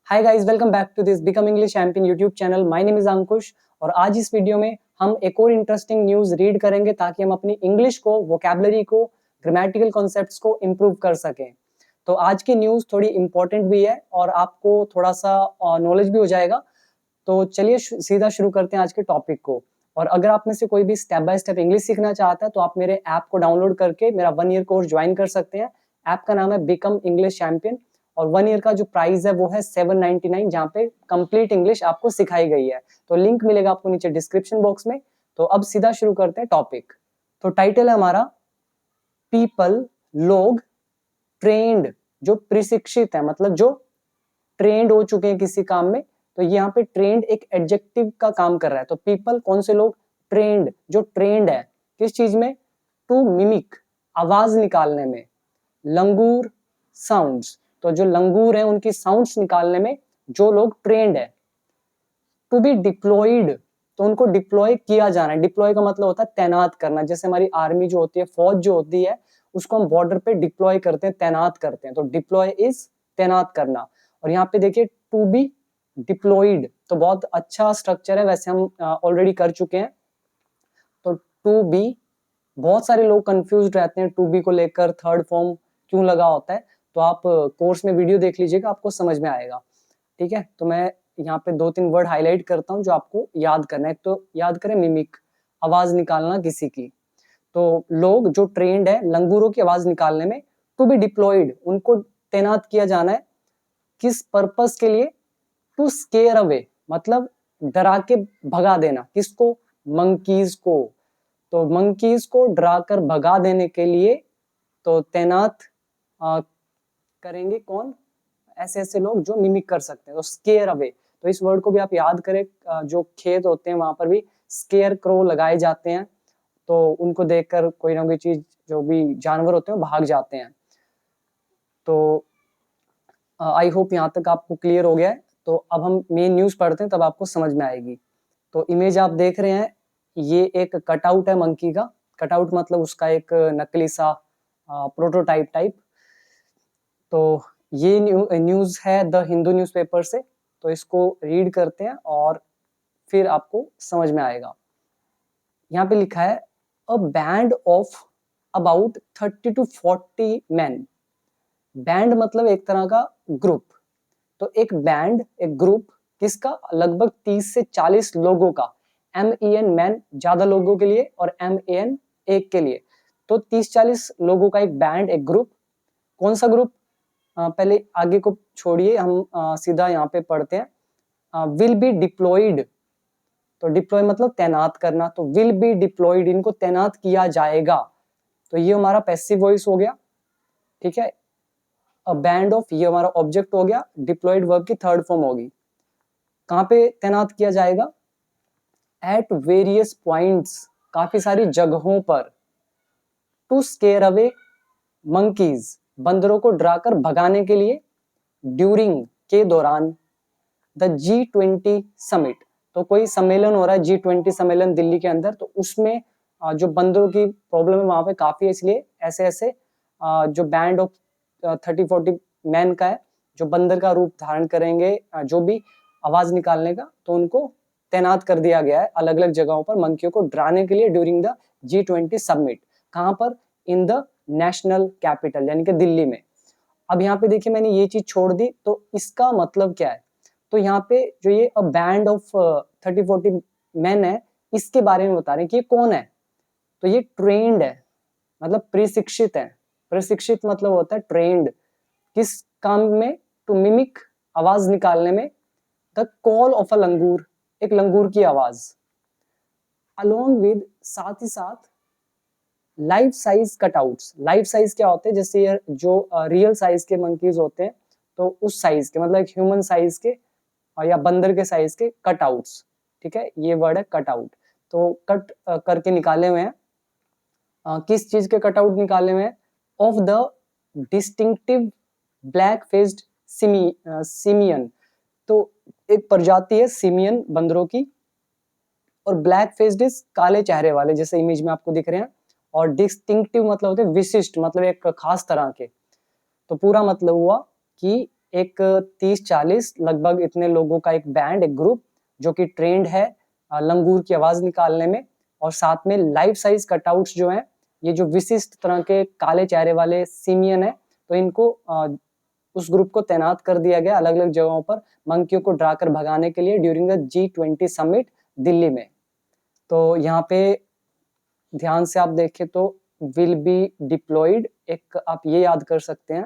Hi guys, welcome back to this become English champion YouTube channel. My name is Ankush और आज इस video में हम एक और इंटरेस्टिंग न्यूज़ रीड करेंगे ताकि हम अपनी इंग्लिश को, वोकैबुलरी को, ग्रामेटिकल कॉन्सेप्ट्स को इम्प्रूव कर सकें। तो आज की न्यूज़ थोड़ी इंपॉर्टेंट भी है और आपको थोड़ा सा नॉलेज भी हो जाएगा। तो चलिए सीधा शुरू करते हैं आज के टॉपिक को। और अगर आप में से कोई भी स्टेप बाय स्टेप इंग्लिश सीखना चाहता है तो आप मेरे ऐप को डाउनलोड करके मेरा 1 ईयर कोर्स ज्वाइन कर सकते हैं। ऐप का नाम है बिकम इंग्लिश चैंपियन और 1 ईयर का जो प्राइस है वो है 799, जहाँ पे कंप्लीट इंग्लिश आपको सिखाई गई है। तो लिंक मिलेगा आपको नीचे डिस्क्रिप्शन बॉक्स में। तो अब सीधा शुरू करते हैं टॉपिक। तो टाइटल है हमारा पीपल, लोग, ट्रेंड, जो प्रशिक्षित है, मतलब जो ट्रेंड हो चुके हैं किसी काम में। तो यहाँ पे ट्रेंड एक एडजेक्टिव का काम कर रहा है। तो पीपल कौन से लोग, ट्रेंड जो ट्रेंड है किस चीज में, टू मिमिक आवाज निकालने में, लंगूर साउंड्स, तो जो लंगूर है उनकी साउंड्स निकालने में जो लोग ट्रेंड है। टू बी डिप्लॉयड, तो उनको डिप्लॉय किया जाना है। डिप्लॉय का मतलब होता है तैनात करना। जैसे हमारी आर्मी जो होती है, फौज जो होती है, उसको हम बॉर्डर पे डिप्लॉय करते हैं, तैनात करते हैं। तो डिप्लॉय इज तैनात करना। और यहाँ पे देखिए टू बी डिप्लॉयड, तो बहुत अच्छा स्ट्रक्चर है, वैसे हम ऑलरेडी कर चुके हैं। तो टू बी, बहुत सारे लोग कंफ्यूज रहते हैं टू बी को लेकर, थर्ड फॉर्म क्यों लगा होता है। तो आप कोर्स में वीडियो देख लीजिएगा, आपको समझ में आएगा। ठीक है, तो मैं यहाँ पे 2-3 वर्ड हाईलाइट करता हूँ जो आपको याद करना है। तो याद करें मिमिक, आवाज निकालना किसी की। तो लोग जो ट्रेंड है लंगूरों की आवाज निकालने में। टू बी डिप्लॉयड, उनको तैनात किया जाना है। किस पर्पस के लिए, टू स्केयर अवे, मतलब डरा के भगा देना। किसको, मंकीज को। तो मंकीज को डराकर भगा देने के लिए तो तैनात करेंगे कौन, ऐसे ऐसे लोग जो मिमिक कर सकते हैं। तो स्केयर अवे, तो इस वर्ड को भी आप याद करें। जो खेत होते हैं वहां पर भी स्केयर क्रो लगाए जाते हैं, तो उनको देखकर कोई ना कोई चीज, जो भी जानवर होते हैं भाग जाते हैं। तो आई होप यहाँ तक आपको क्लियर हो गया है। तो अब हम मेन न्यूज पढ़ते हैं, तब आपको समझ में आएगी। तो इमेज आप देख रहे हैं, ये एक कटआउट है मंकी का। कटआउट मतलब उसका एक नकली सा प्रोटोटाइप टाइप। तो ये न्यूज है द हिंदू न्यूज़पेपर से। तो इसको रीड करते हैं और फिर आपको समझ में आएगा। यहाँ पे लिखा है a band of about 30 to 40 man. Band मतलब एक तरह का ग्रुप। तो एक बैंड, एक ग्रुप किसका, लगभग 30 से 40 लोगों का। MEN मैन ज्यादा लोगों के लिए और MAN एक के लिए। तो 30-40 लोगों का एक बैंड, एक ग्रुप। कौन सा ग्रुप, पहले आगे को छोड़िए, हम सीधा यहाँ पे पढ़ते हैं। विल बी डिप्लॉयड, तो डिप्लॉय मतलब तैनात करना। तो विल बी डिप्लॉयड, इनको तैनात किया जाएगा। तो ये हमारा पैसिव वॉइस हो गया। ठीक है, अ बैंड ऑफ, ये हमारा ऑब्जेक्ट हो गया। डिप्लॉयड वर्ब की थर्ड फॉर्म होगी। कहाँ पे तैनात किया जाएगा, एट वेरियस पॉइंट्स, काफी सारी जगहों पर। टू स्केयर अवे मंकीज, बंदरों को डराकर भगाने के लिए। ड्यूरिंग, के दौरान। द G20 समिट, तो कोई सम्मेलन हो रहा है, G20 सम्मेलन दिल्ली के अंदर। तो उसमें जो बंदरों की प्रॉब्लम है वहां पे काफी है, इसलिए ऐसे ऐसे जो बैंड ऑफ 30-40 मैन का है, जो बंदर का रूप धारण करेंगे, जो भी आवाज निकालने का, तो उनको तैनात कर दिया गया है अलग अलग जगहों पर मंकियों को डराने के लिए ड्यूरिंग द G20 समिट। कहाँ पर, इन द नेशनल कैपिटल, यानी कि दिल्ली में। अब यहाँ पे देखिए मैंने ये चीज छोड़ दी, तो इसका मतलब क्या है। तो यहाँ पे जो ये अ बैंड ऑफ 30-40 मैन है, इसके बारे में बता रहे हैं कि ये कौन है। तो ये ट्रेंड है, मतलब प्रशिक्षित है। प्रशिक्षित मतलब होता है ट्रेंड, किस काम में, टू मिमिक आवाज निकालने में। द कॉल ऑफ अ लंगूर, एक लंगूर की आवाज। अलोंग विद, साथ ही साथ। Life size cutouts, life size क्या होते हैं, जैसे ये जो रियल साइज के मंकीज होते हैं, तो उस साइज के, मतलब एक ह्यूमन साइज के या बंदर के साइज के कटआउट्स। ठीक है, ये वर्ड है कटआउट। तो कट करके निकाले हुए हैं। किस चीज के कटआउट निकाले हुए हैं, of the distinctive black faced simian. तो एक प्रजाति है सिमियन बंदरों की, और ब्लैक फेस्ड इज काले चेहरे वाले, जैसे इमेज में आपको दिख रहे हैं। और डिस्टिंक्टिव मतलब होते हैं विशिष्ट, मतलब एक खास तरह के। तो पूरा मतलब हुआ कि एक 30-40 लगभग इतने लोगों का एक बैंड, एक ग्रुप जो कि ट्रेंड है लंगूर की आवाज निकालने में, और साथ में लाइफ साइज कटआउट्स जो हैं, ये जो विशिष्ट तरह के काले चेहरे वाले सिमियन है, तो इनको उस ग्रुप को तैनात कर दिया गया अलग अलग जगहों पर मंकियों को डरा कर भगाने के लिए during the G20 summit Delhi में। तो यहाँ पे ध्यान से आप देखें तो विल बी डिप्लॉयड, एक आप ये याद कर सकते हैं,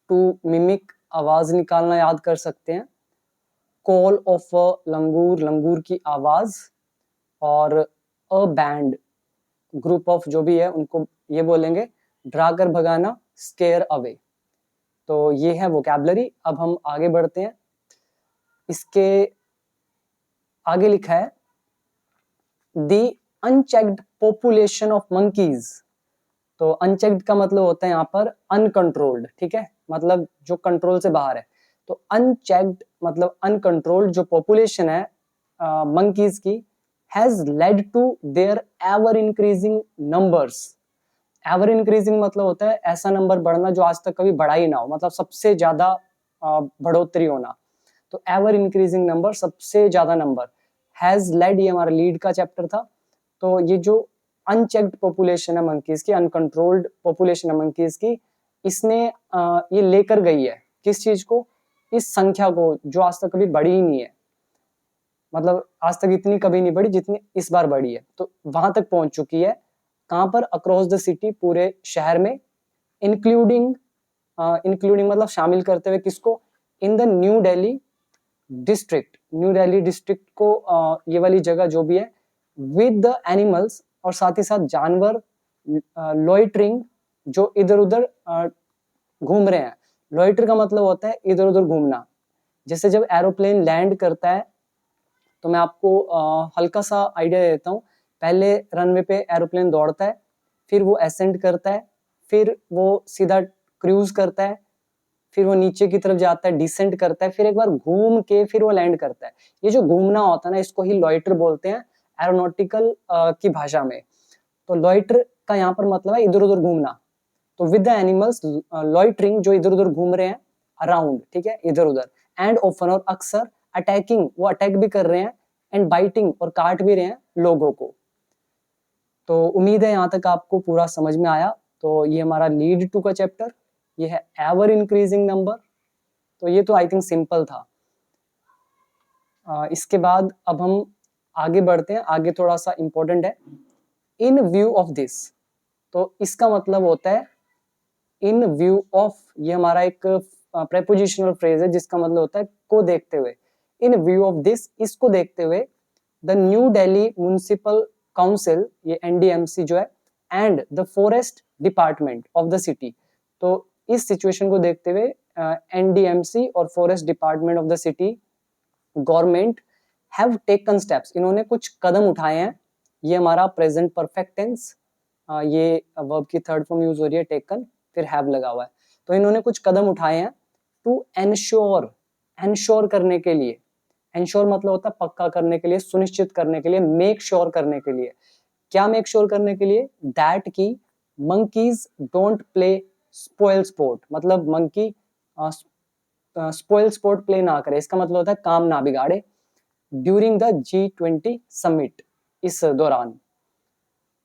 टू मिमिक आवाज निकालना याद कर सकते हैं, कॉल ऑफ अ लंगूर, लंगूर की आवाज, और अ बैंड ग्रुप ऑफ जो भी है उनको ये बोलेंगे डरा कर भगाना, स्केयर अवे। तो ये है वोकैबुलरी। अब हम आगे बढ़ते हैं। इसके आगे लिखा है the unchecked population of monkeys. तो अनचेक्ड का मतलब होता है यहाँ पर अनकंट्रोल्ड, ठीक है, मतलब जो कंट्रोल से बाहर है। तो अनचेक्ड मतलब अनकंट्रोल्ड जो पॉपुलेशन है मंकीज की, has led to their ever increasing numbers. Ever increasing मतलब होता है ऐसा नंबर बढ़ना जो आज तक कभी बढ़ा ही ना हो, मतलब सबसे ज्यादा बढ़ोतरी होना। तो एवर इंक्रीजिंग नंबर, सबसे ज्यादा नंबर। हैज लेड, ये हमारा लीड का चैप्टर था। तो ये जो अनचेक्ड पॉपुलेशन है मंकीज की, अनकंट्रोल्ड पॉपुलेशन है मंकीज की, इसने ये लेकर गई है किस चीज को, इस संख्या को जो आज तक कभी बढ़ी ही नहीं है, मतलब आज तक इतनी कभी नहीं बढ़ी जितनी इस बार बढ़ी है। तो वहां तक पहुंच चुकी है, कहां पर, अक्रॉस द सिटी, पूरे शहर में, इंक्लूडिंग इंक्लूडिंग मतलब शामिल करते हुए किसको, in the new Delhi district, new Delhi district को ये वाली जगह जो भी है, विद द एनिमल्स, और साथ ही साथ जानवर, लॉइटरिंग जो इधर उधर घूम रहे हैं। लॉइटर का मतलब होता है इधर उधर घूमना। जैसे जब एरोप्लेन लैंड करता है, तो मैं आपको हल्का सा आइडिया दे देता हूँ। पहले रनवे पे एरोप्लेन दौड़ता है, फिर वो असेंड करता है, फिर वो सीधा क्रूज करता है, फिर वो नीचे की तरफ जाता है, डिसेंट करता है, फिर एक बार घूम के फिर वो लैंड करता है। ये जो घूमना होता है ना, इसको ही लॉइटर बोलते हैं एरोनॉटिकल की भाषा में। तो लॉइटर का यहाँ पर मतलब है इधर उधर घूमना। तो विद द एनिमल्स लॉइटरिंग, जो इधर उधर घूम रहे हैं, अराउंड, ठीक है, इधर उधर, एंड ऑफन और अक्सर, अटैकिंग, वो अटैक भी कर रहे हैं, एंड बाइटिंग, और काट भी रहे हैं लोगों को। तो उम्मीद है यहाँ तक आपको पूरा समझ में आया। तो ये हमारा लीड टू का चैप्टर, ये है एवर इंक्रीजिंग नंबर। तो ये तो आई थिंक सिंपल था। इसके बाद अब हम आगे बढ़ते हैं, आगे थोड़ा सा इंपॉर्टेंट है। इन व्यू ऑफ दिस, तो इसका मतलब होता है इन व्यू ऑफ, ये हमारा एक प्रेपोजिशनल फ्रेज है जिसका मतलब होता है को देखते हुए। इन व्यू ऑफ दिस, इसको देखते हुए, the new Delhi municipal council, ये एनडीएमसी जो है, and the forest department of the city, तो इस सिचुएशन को देखते हुए एनडीएमसी और forest department of the city government have taken steps, इन्होंने कुछ कदम उठाए हैं। ये हमारा प्रेजेंट परफेक्ट टेंस, ये वर्ब की थर्ड फॉर्म यूज हो रही है, टेकन, फिर हैव लगा हुआ है। तो इन्होंने कुछ कदम उठाए हैं टू एंश्योर, एंश्योर करने के लिए, एंश्योर मतलब होता है पक्का करने के लिए, सुनिश्चित करने के लिए, मेक श्योर करने के लिए। क्या मेक श्योर करने के लिए, दैट की monkeys don't play spoil sport, मतलब मंकी स्पॉइल स्पोर्ट प्ले ना करे, इसका मतलब होता है काम ना बिगाड़े, ड्यूरिंग द G20 समिट, इस दौरान।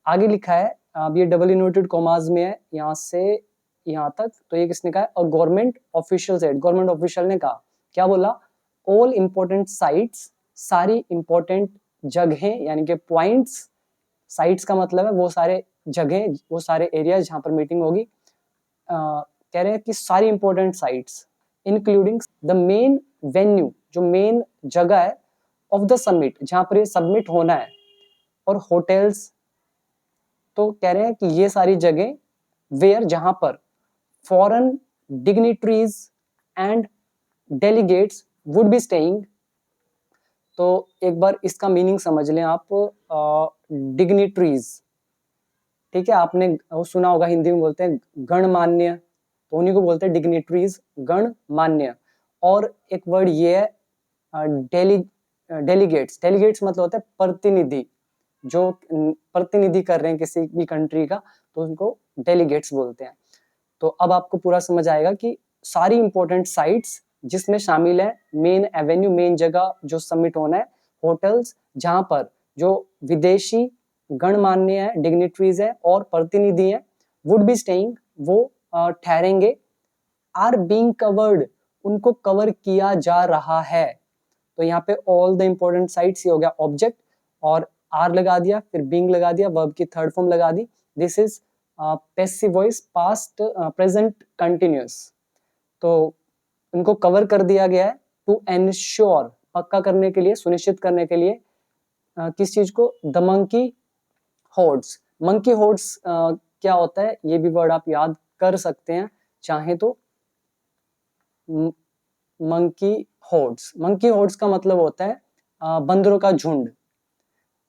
आगे लिखा है, अब ये डबल इनवर्टेड कॉमास में है, यहाँ से यहाँ तक। तो ये किसने कहा है, और government official said, government official ने कहा, क्या बोला, ऑल इंपॉर्टेंट साइट्स, सारी इंपॉर्टेंट जगहें यानी कि पॉइंट्स, साइट्स का मतलब है वो सारे जगह, वो सारे एरिया जहाँ पर मीटिंग होगी, कह रहे हैं कि सारी important sites, including the main venue, जो मेन जगह है, ऑफ द समिट, जहाँ पर ये सबमिट होना है, और होटल्स। तो कह रहे हैं कि ये सारी जगह वेयर, जहां पर foreign dignitaries and delegates would be staying. तो एक बार इसका मीनिंग समझ लें आप, डिग्निटरीज, ठीक है, आपने वो सुना होगा, हिंदी में बोलते हैं गणमान्य, तो उन्हीं को बोलते हैं डिग्निटरीज, गणमान्य। और एक वर्ड ये है डेलीगेट्स, डेलीगेट्स मतलब होता है प्रतिनिधि, जो प्रतिनिधि कर रहे हैं किसी भी कंट्री का, तो उनको डेलीगेट्स बोलते हैं। तो अब आपको पूरा समझ आएगा कि सारी इंपॉर्टेंट साइट्स जिसमें शामिल है मेन एवेन्यू, मेन जगह जो सबमिट होना है, होटल्स जहां पर जो विदेशी गणमान्य है, डिग्निटरीज है और प्रतिनिधि है, वुड बी स्टेइंग, वो ठहरेंगे, आर बीइंग कवर्ड, उनको कवर किया जा रहा है। तो यहाँ पे ऑल द इंपॉर्टेंट साइट्स, ये हो गया ऑब्जेक्ट, और आर लगा दिया, फिर बीइंग लगा दिया, वर्ब की थर्ड फॉर्म लगा दी। This is passive voice, past present continuous. तो उनको कवर कर दिया गया है, टू एंश्योर, पक्का करने के लिए, सुनिश्चित करने के लिए, किस चीज को, the monkey hoards. Monkey hoards क्या होता है, ये भी वर्ड आप याद कर सकते हैं चाहे तो। मंकी होर्ड्स, मंकी होर्ड्स का मतलब होता है बंदरों का झुंड।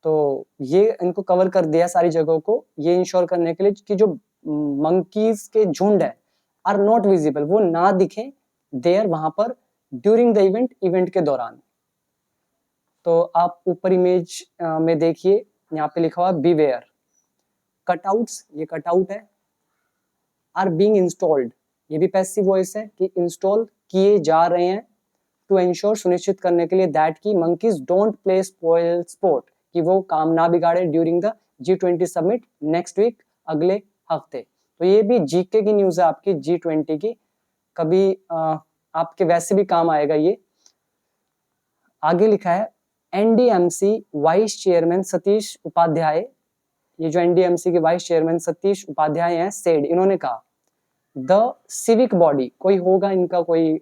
तो ये इनको कवर कर दिया सारी जगहों को, ये इंश्योर करने के लिए कि जो मंकीज के झुंड है, आर नॉट विजिबल, वो ना दिखे देयर, वहां पर, ड्यूरिंग द इवेंट, इवेंट के दौरान। तो आप ऊपर इमेज में देखिए, यहाँ पे लिखा हुआ बीवेयर। कटआउट्स, ये कटआउट है। आर बीइंग इंस्टॉल्ड, ये भी पैसिव वॉइस है कि इंस्टॉल किए जा रहे हैं, टू एंश्योर, सुनिश्चित करने के लिए, दैट की monkeys don't play spoil sport, कि वो काम ना बिगाड़े, during the G20 summit next week, अगले हफ्ते। तो ये भी जीके की न्यूज है आपकी, G20 की, कभी आपके वैसे भी काम आएगा ये। आगे लिखा है NDMC vice chairman Satish Upadhyay, ये जो NDMC के वाइस चेयरमैन सतीश उपाध्याय हैं, सेड, इन्होंने कहा, द सिविक बॉडी, कोई होगा इनका कोई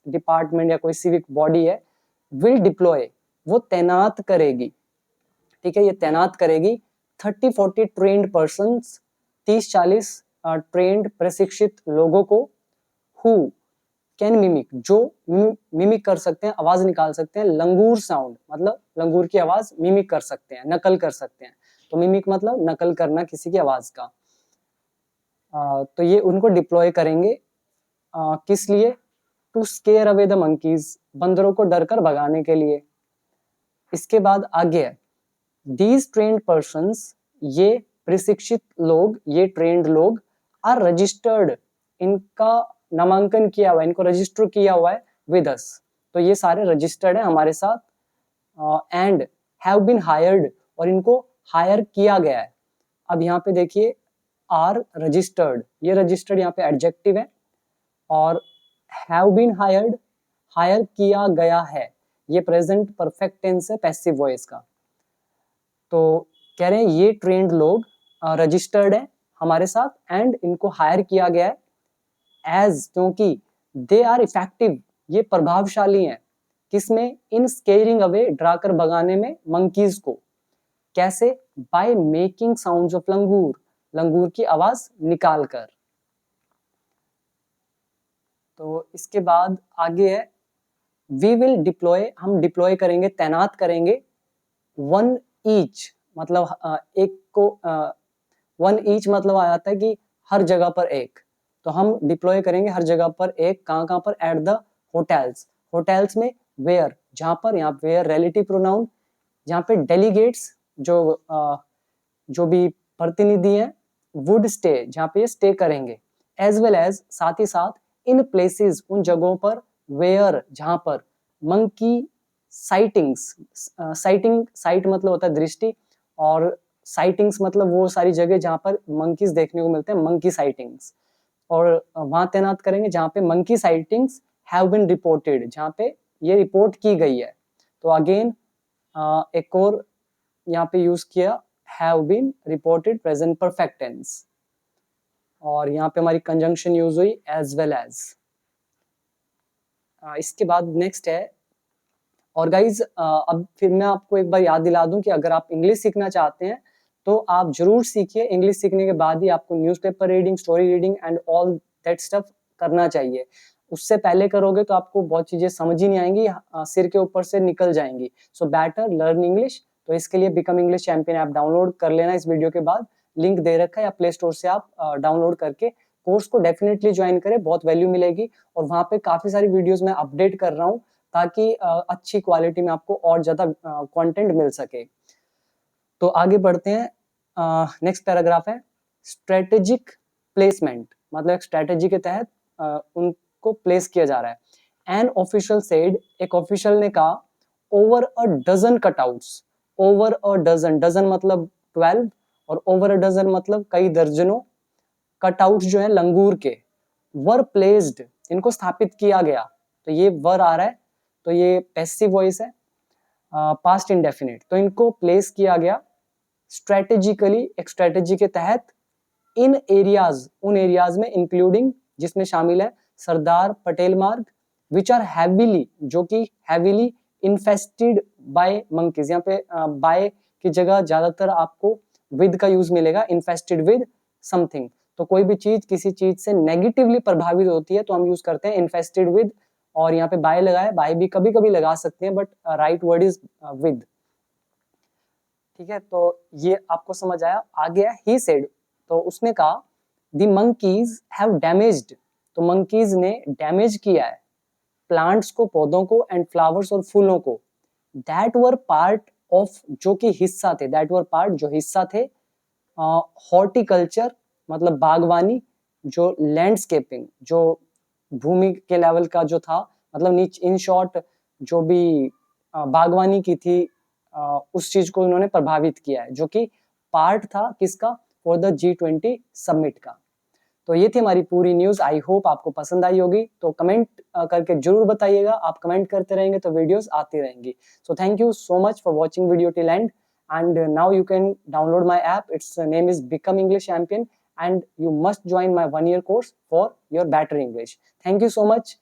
डिपार्टमेंट या कोई सिविक बॉडी है, विल डिप्लॉय, वो तैनात करेगी, ठीक है, ये तैनात करेगी 30-40 ट्रेन्ड पर्सन्स, 30-40 ट्रेन्ड प्रशिक्षित लोगों को, हु कैन मिमिक, जो मिमिक कर सकते हैं, आवाज निकाल सकते हैं, लंगूर साउंड, मतलब लंगूर की आवाज मिमिक कर सकते हैं, नकल कर सकते हैं। तो मिमिक मतलब नकल करना किसी की आवाज का। तो ये उनको डिप्लॉय करेंगे, किस लिए, to scare away the monkeys, बंदरों को डर कर भगाने के लिए। इसके बाद आगे है, दीज ट्रेन्ड पर्सन्स, ये प्रशिक्षित लोग, ये ट्रेन्ड लोग, आर रजिस्टर्ड, इनका नामांकन किया हुआ है, इनको रजिस्टर किया हुआ है, विद अस, तो ये सारे रजिस्टर्ड है हमारे साथ, एंड हैव बीन हायर्ड, और इनको हायर किया गया है। अब यहाँ पे देखिए, आर रजिस्टर्ड, ये रजिस्टर्ड यहाँ पे एडजेक्टिव है, और हैव बीन हायर्ड, हायर किया गया है, ये प्रेजेंट परफेक्ट टेंस है पैसिव वॉइस का। तो कह रहे हैं ये ट्रेन्ड लोग रजिस्टर्ड है हमारे साथ, एंड इनको हायर किया गया है, एज, क्योंकि दे आर इफेक्टिव, ये प्रभावशाली हैं, किसमें, इन स्केयरिंग अवे, डराकर भगाने में, मंकीज को। कैसे, बाय मेकिंग साउंड्स ऑफ लंगूर, लंगूर की आवाज निकालकर। तो इसके बाद आगे है, वी विल डिप्लॉय, हम डिप्लॉय करेंगे, तैनात करेंगे, वन ईच, मतलब एक को, वन ईच मतलब आ जाता है कि हर जगह पर एक, तो हम डिप्लॉय करेंगे हर जगह पर एक, कहाँ पर, एट द होटल्स, होटल्स में, वेयर, जहां पर, यहाँ वेयर रिलेटिव प्रोनाउन, जहाँ पे डेलीगेट्स, जो भी प्रतिनिधि हैं, वुड स्टे, जहाँ पे ये स्टे करेंगे, एज वेल एज, साथ ही साथ, इन प्लेसेस, उन जगहों पर, वेयर, जहां पर, मंकी साइटिंग्स, साइटिंग, साइट मतलब होता है दृष्टि, और साइटिंग्स मतलब वो सारी जगह जहां पर मंकीज देखने को मिलते हैं, मंकी साइटिंग्स, और वहां तैनात करेंगे जहां पे monkey sightings have been reported, जहां पे ये रिपोर्ट की गई है। तो अगेन एक और यहाँ पे यूज किया, have been reported, present perfect tense, और यहाँ पे हमारी कंजंक्शन यूज हुई, एज वेल एज। इसके बाद नेक्स्ट है, और गाइज अब फिर मैं आपको एक बार याद दिला दूं कि अगर आप इंग्लिश सीखना चाहते हैं तो आप जरूर सीखिए, इंग्लिश सीखने के बाद ही आपको newspaper reading, story reading and all that stuff करना चाहिए। उससे पहले करोगे तो आपको बहुत चीजें समझ ही नहीं आएंगी, सिर के ऊपर से निकल जाएंगी। So better learn English. तो इसके लिए become English champion app download कर लेना इस वीडियो के बाद, लिंक दे रखा है, या प्ले स्टोर से आप डाउनलोड करके कोर्स को डेफिनेटली ज्वाइन करें, बहुत वैल्यू मिलेगी। और वहाँ पे काफी सारी वीडियोस मैं अपडेट कर रहा हूँ ताकि अच्छी क्वालिटी में आपको और ज्यादा कंटेंट मिल सके। तो आगे बढ़ते हैं, नेक्स्ट पैराग्राफ है, स्ट्रेटेजिक प्लेसमेंट, मतलब एक स्ट्रेटेजी के तहत उनको प्लेस किया जा रहा है। एन ऑफिशियल सेड, एक ऑफिशियल ने कहा, over a dozen cutouts, over a dozen, dozen मतलब 12 और ओवर अ डजन मतलब कई दर्जनों कटआउट्स जो है लंगूर के, वर प्लेस्ड, इनको स्थापित किया गया। तो ये वर आ रहा है तो ये पैसिव वॉइस है, पास्ट इंडेफिनिट, तो इनको प्लेस किया गया स्ट्रेटेजिकली, एक स्ट्रेटेजी के तहत, इन एरियाज, उन एरियाज में, इंक्लूडिंग, जिसमें शामिल है सरदार पटेल मार्ग, विच आर हैवीली, जो कि हैवीली इन्फेस्टेड बाय मंकीज। यहाँ पे बाय की जगह ज्यादातर आपको विद का यूज मिलेगा, इन्फेस्टेड विद समथिंग। तो कोई भी चीज किसी चीज से नेगेटिवली प्रभावित होती है तो हम यूज करते हैं इन्फेस्टेड विद, और यहाँ पे बाय लगा है, बाय भी कभी कभी लगा सकते हैं but right word is with. ठीक है, तो ये आपको समझ आया। आ गया ही सेड, तो उसने कहा द मंकीज हैव डैमेज्ड, तो मंकीज ने डैमेज किया है प्लांट्स को, पौधों को, एंड फ्लावर्स और फूलों को, दैट वर पार्ट ऑफ, जो कि हिस्सा थे, दैट वर पार्ट, जो हिस्सा थे, हॉर्टिकल्चर मतलब बागवानी, जो लैंडस्केपिंग, जो भूमि के लेवल का जो था, मतलब नीचे, इन शॉर्ट जो भी बागवानी की थी, उस चीज को इन्होंने प्रभावित किया है, जो कि पार्ट था किसका, फॉर द G20 समिट का। तो ये थी हमारी पूरी न्यूज, आई होप आपको पसंद आई होगी। तो कमेंट करके जरूर बताइएगा, आप कमेंट करते रहेंगे तो वीडियोस आती रहेंगी। So thank you so much for watching video till and, and now you can download my app. Its name is Become English Champion, and you must join my 1-year course for your better English. Thank you so much.